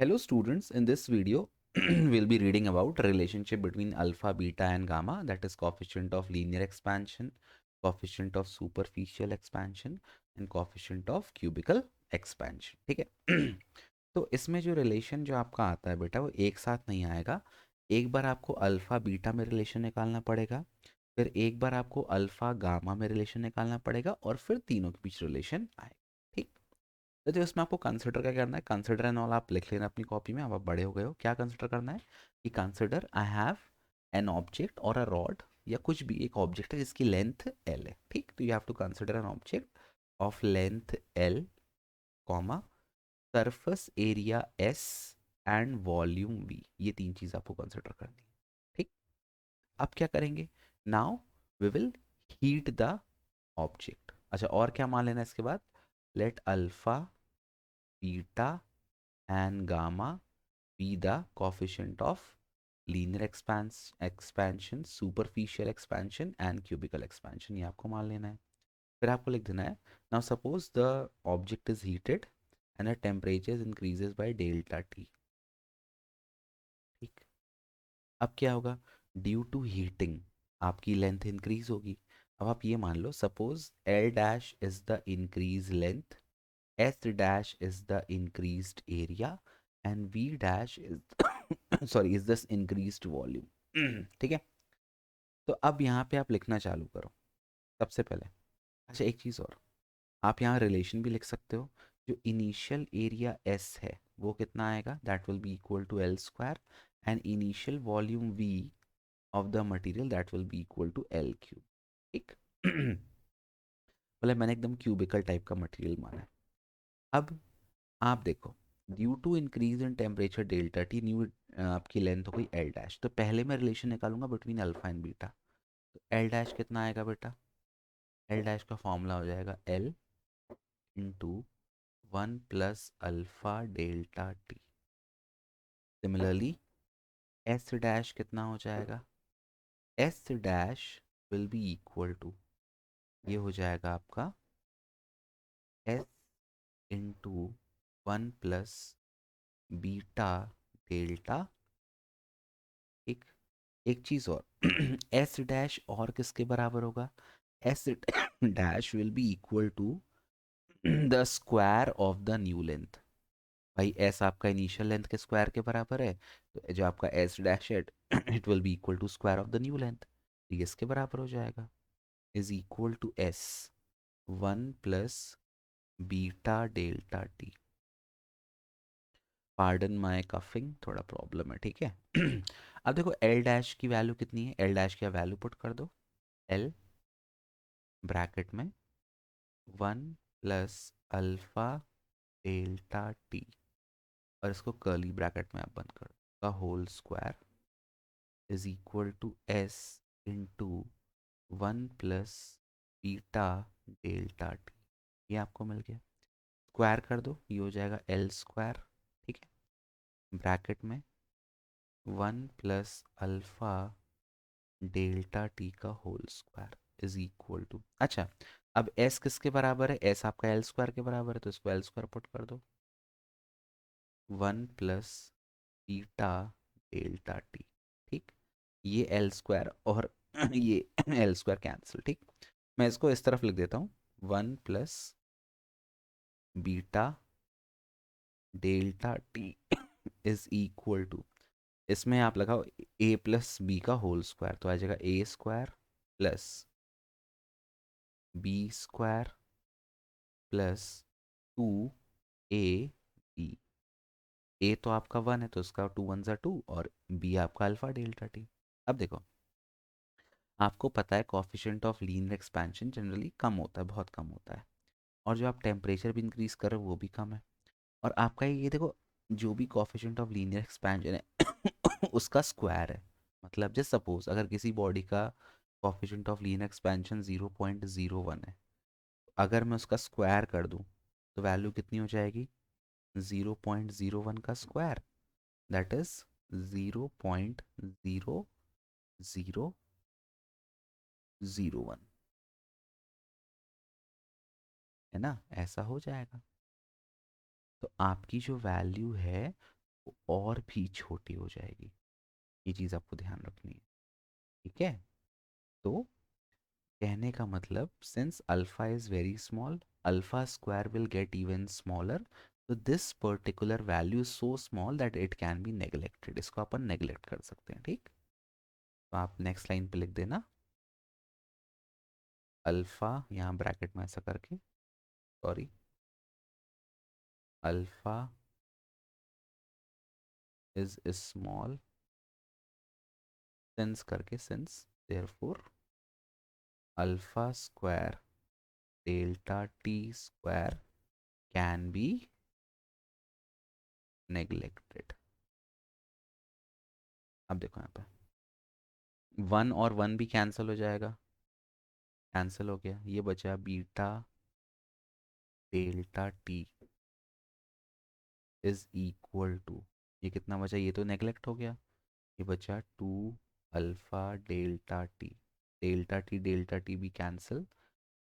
Hello students, in this video we'll be reading about relationship between alpha, beta and gamma, that is coefficient of linear expansion, coefficient of superficial expansion and coefficient of cubical expansion. ठीक है तो इसमें जो relation जो आपका आता है बेटा वो एक साथ नहीं आएगा। एक बार आपको अल्फा बीटा में रिलेशन निकालना पड़ेगा, फिर एक बार आपको अल्फा गामा में रिलेशन निकालना पड़ेगा और फिर तीनों के बीच रिलेशन आएगा। ठीक। तो इसमें आपको कंसिडर क्या करना है, कंसिडर एंड ऑल आप लिख लेना अपनी कॉपी में। अब आप बड़े हो गए हो, क्या कंसिडर करना है कि consider I have an object और अ रॉड या कुछ भी एक ऑब्जेक्ट है जिसकी लेंथ एल है। ठीक, तो you have to consider an object of length L comma surface area S and volume V. ये तीन चीज़ आपको कंसिडर करनी है। ठीक, अब क्या करेंगे, now we will heat the object. अच्छा, और क्या मान लेना है इसके बाद, let alpha beta and gamma be the coefficient of linear expansion, superficial expansion and cubical expansion। ये आपको मान लेना है। फिर आपको लिख देना है, now suppose the object is heated and the temperature increases by delta T। ठीक, अब क्या होगा, ड्यू टू हीटिंग आपकी लेंथ इंक्रीज होगी। अब आप ये मान लो, suppose L dash is the increase length, S dash is the increased area and V dash is sorry is this increased volume। ठीक है, तो अब यहाँ पे आप लिखना चालू करो सबसे पहले। अच्छा, एक चीज़ और, आप यहाँ रिलेशन भी लिख सकते हो। जो इनिशियल एरिया S है वो कितना आएगा, that will be equal to L square and initial volume V of the material that will be equal to L cube. ठीक मतलब मैंने एकदम क्यूबिकल टाइप का मटेरियल माना है। अब आप देखो, due to increase in temperature delta T, new आपकी लेंथ हो गई एल डैश। तो पहले मैं रिलेशन निकालूंगा बिटवीन अल्फा एंड बीटा। तो एल डैश कितना आएगा बेटा, एल डैश का फॉर्मूला हो जाएगा L into one plus alpha delta T. Similarly S dash कितना हो जाएगा, S dash will be equal to, ये हो जाएगा आपका S into one plus beta delta. एक एक चीज़ और एस डैश और किसके बराबर होगा, S dash will be equal to the square of the new length. भाई एस आपका इनिशियल लेंथ के स्क्वायर के बराबर है, तो जो आपका एस डैश है it will be equal to square of the new length. तो ये इसके बराबर हो जाएगा, is equal to S one plus beta delta T. Pardon my coughing, थोड़ा प्रॉब्लम है। ठीक है अब देखो एल डैश की वैल्यू कितनी है, एल डैश की वैल्यू पुट कर दो, एल ब्रैकेट में one plus alpha delta T और इसको कर्ली ब्रैकेट में आप बंद कर दो, का whole square is equal to S into one plus beta delta T. ये आपको मिल गया, स्क्वायर कर दो, ये हो जाएगा एल स्क्वायर। ठीक है, ब्रैकेट में one plus alpha delta T का whole square is equal to, अच्छा अब एस किसके बराबर है, एस आपका एल स्क्वायर के बराबर है, तो इसको एल स्क्वायर पुट कर दो, one plus beta delta T. ठीक, ये एल स्क्वायर और ये एल स्क्वायर कैंसिल। ठीक, मैं इसको इस तरफ लिख देता हूँ, one plus beta delta T is equal to, इसमें आप लगाओ ए प्लस बी का होल स्क्वायर, तो आ जाएगा A square plus B square plus two A B. A तो आपका वन है तो इसका टू वन ज़ा टू और बी आपका अल्फा डेल्टा टी। अब देखो, आपको पता है coefficient of linear expansion generally कम होता है, बहुत कम होता है, और जो आप टेम्परेचर भी इंक्रीज कर रहे हो वो भी कम है। और आपका ये देखो, जो भी कॉफिशिएंट ऑफ लीनियर एक्सपेंशन है उसका स्क्वायर है। मतलब जस्ट सपोज अगर किसी बॉडी का कॉफिशिएंट ऑफ लीनियर एक्सपेंशन 0.01 है, अगर मैं उसका स्क्वायर कर दूं तो वैल्यू कितनी हो जाएगी, 0.01 का स्क्वायर, दैट इज 0.0001, है ना, ऐसा हो जाएगा। तो आपकी जो वैल्यू है वो और भी छोटी हो जाएगी। ये चीज़ आपको ध्यान रखनी है, ठीक है। तो कहने का मतलब, since alpha is very small, alpha square will get even smaller, तो this particular value is so small that it can be neglected. इसको अपन नेग्लेक्ट कर सकते हैं, ठीक। तो आप नेक्स्ट लाइन पे लिख देना अल्फा, यहाँ ब्रैकेट में ऐसा करके, sorry, alpha is small since करके, since therefore alpha square delta T square can be neglected. अब देखो यहाँ पे वन और वन भी कैंसिल हो जाएगा, कैंसिल हो गया, ये बचा beta delta T is equal to, ये कितना बचा, ये तो नेग्लेक्ट हो गया, ये बचा टू अल्फा डेल्टा टी भी कैंसिल,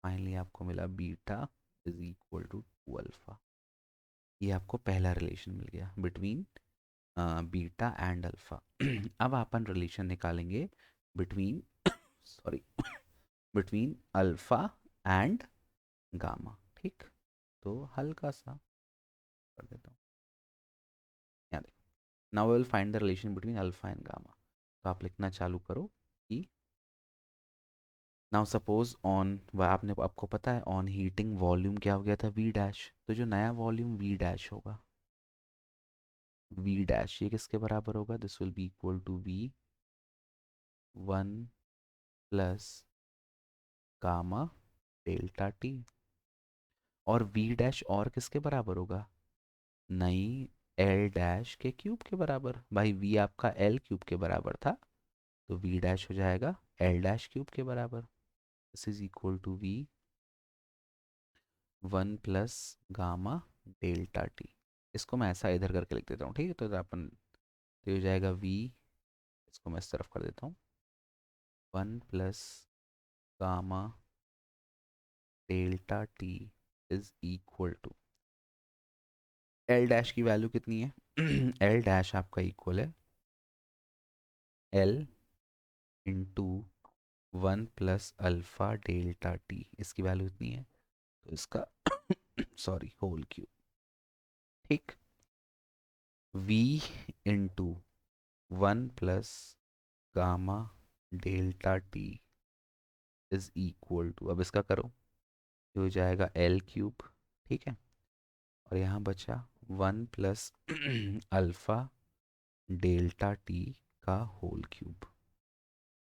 फाइनली आपको मिला beta is equal to two alpha. ये आपको पहला रिलेशन मिल गया बिटवीन बीटा एंड अल्फा। अब अपन रिलेशन निकालेंगे between sorry between alpha and gamma, ठीक। तो हल्का सा कर देता हूँ, यहाँ देखो, now will find the relation between alpha and gamma. तो आप लिखना चालू करो कि नाउ सपोज ऑन, आपने, आपको पता है ऑन हीटिंग वॉल्यूम क्या हो गया था, वी डैश। तो जो नया वॉल्यूम वी डैश होगा, वी डैश ये किसके बराबर होगा, this will be equal to V one plus gamma delta T. और वी डैश और किसके बराबर होगा, नई एल डैश के क्यूब के बराबर। भाई वी आपका एल क्यूब के बराबर था, तो वी डैश हो जाएगा एल डैश क्यूब के बराबर। This is equal to V one plus gamma delta T. इसको मैं ऐसा इधर करके लिख देता हूँ, ठीक है। तो अपन, तो ये हो जाएगा वी, इसको मैं इस तरफ कर देता हूँ, one plus gamma delta T is equal to, L dash की वैल्यू कितनी है, एल डैश आपका इक्वल है L into one plus alpha delta T, इसकी वैल्यू इतनी है, तो इसका सॉरी होल क्यूब, ठीक। v into one plus gamma delta T is equal to, अब इसका करो, ये हो जाएगा एल क्यूब, ठीक है। और यहाँ बचा one plus alpha delta T का होल क्यूब।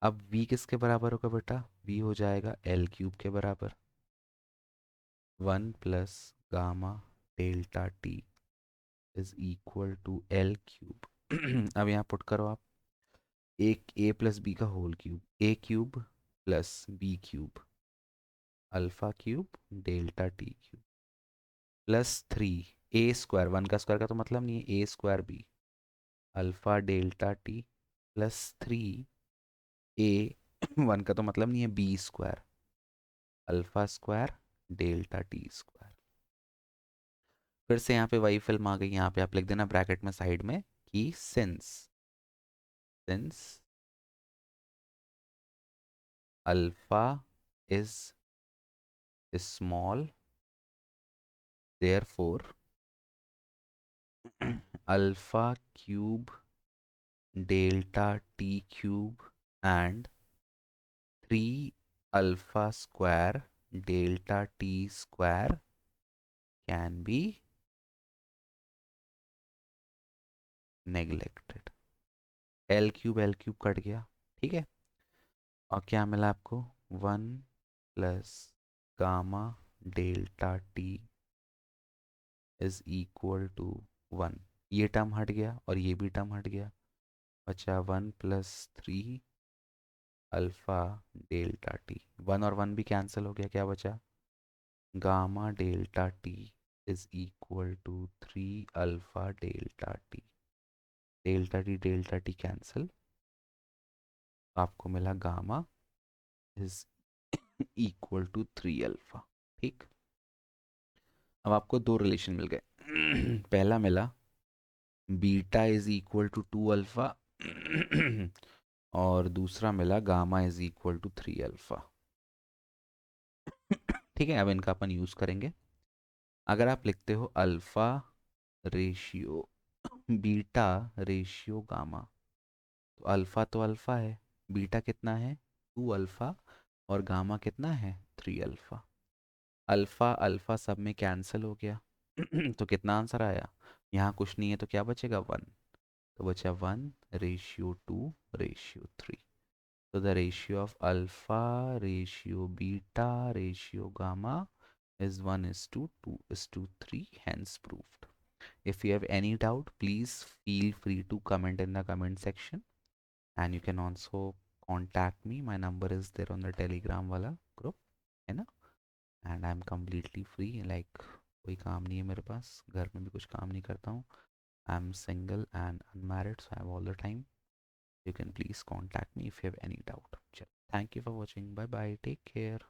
अब v किसके बराबर होगा बेटा, v हो जाएगा एल क्यूब के बराबर, one plus gamma delta T is equal to L cube. अब यहाँ पुट करो आप, एक ए प्लस बी का whole cube, A cube plus B cube alpha cube delta T cube plus three A square, one का square का तो मतलब नहीं है, A square B alpha delta T plus three A one का तो मतलब नहीं है, B square alpha square delta T square. फिर से यहाँ पे वही फिल्म आ गई, यहाँ पे आप लिख देना ब्रैकेट में साइड में कि since since alpha is small therefore alpha cube delta T cube and three alpha square delta T square can be neglected. L cube cut गया, ठीक है। और क्या मिला आपको, one plus gamma delta T is equal to one, ये term हट गया और ये भी टर्म हट गया, बचा one plus three alpha delta T, one और वन भी कैंसिल हो गया, क्या बचा, gamma delta T is equal to three alpha delta T cancel, आपको मिला gamma is equal to three alpha, ठीक। अब आपको दो रिलेशन मिल गए। पहला मिला beta is equal to 2 alpha और दूसरा मिला gamma is equal to 3 alpha. ठीक है, अब इनका अपन यूज़ करेंगे। अगर आप लिखते हो alpha ratio beta ratio gamma, तो अल्फ़ा तो अल्फ़ा है, बीटा कितना है 2 अल्फ़ा, और गामा कितना है 3 अल्फ़ा। अल्फ़ा अल्फ़ा सब में कैंसिल हो गया तो कितना आंसर आया, यहाँ कुछ नहीं है तो क्या बचेगा 1, तो बचा 1:2:3। So the ratio of alpha, ratio beta, ratio gamma is 1:2:3, hence proved. If you have any doubt, please feel free to comment in the comment section, and you can also contact me. My number is there on the Telegram wala group, है ना? And I'm completely free, like कोई काम नहीं है मेरे पास, घर में भी कुछ काम नहीं करता हूँ. I'm single and unmarried, so I have all the time. You can please contact me if you have any doubt. Thank you for watching. Bye bye. Take care.